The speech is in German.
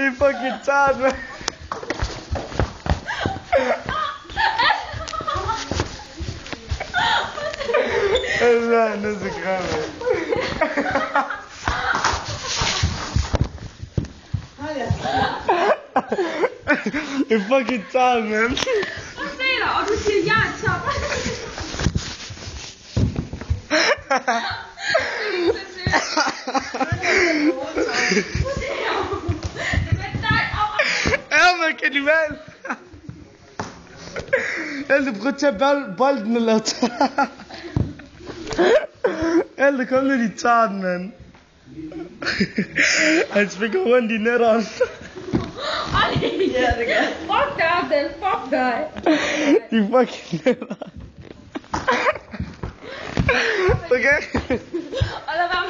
You fucking tired, man. Man, das ist krass. You fucking tired, man. Wat zei je nou? Als je ja, chap. ما كلمات اللي بغيتها بالد من اللوت اللي كان tired, man. I speak one dinner on. Fuck that then, fuck that. You fucking never. Okay? Allemaal.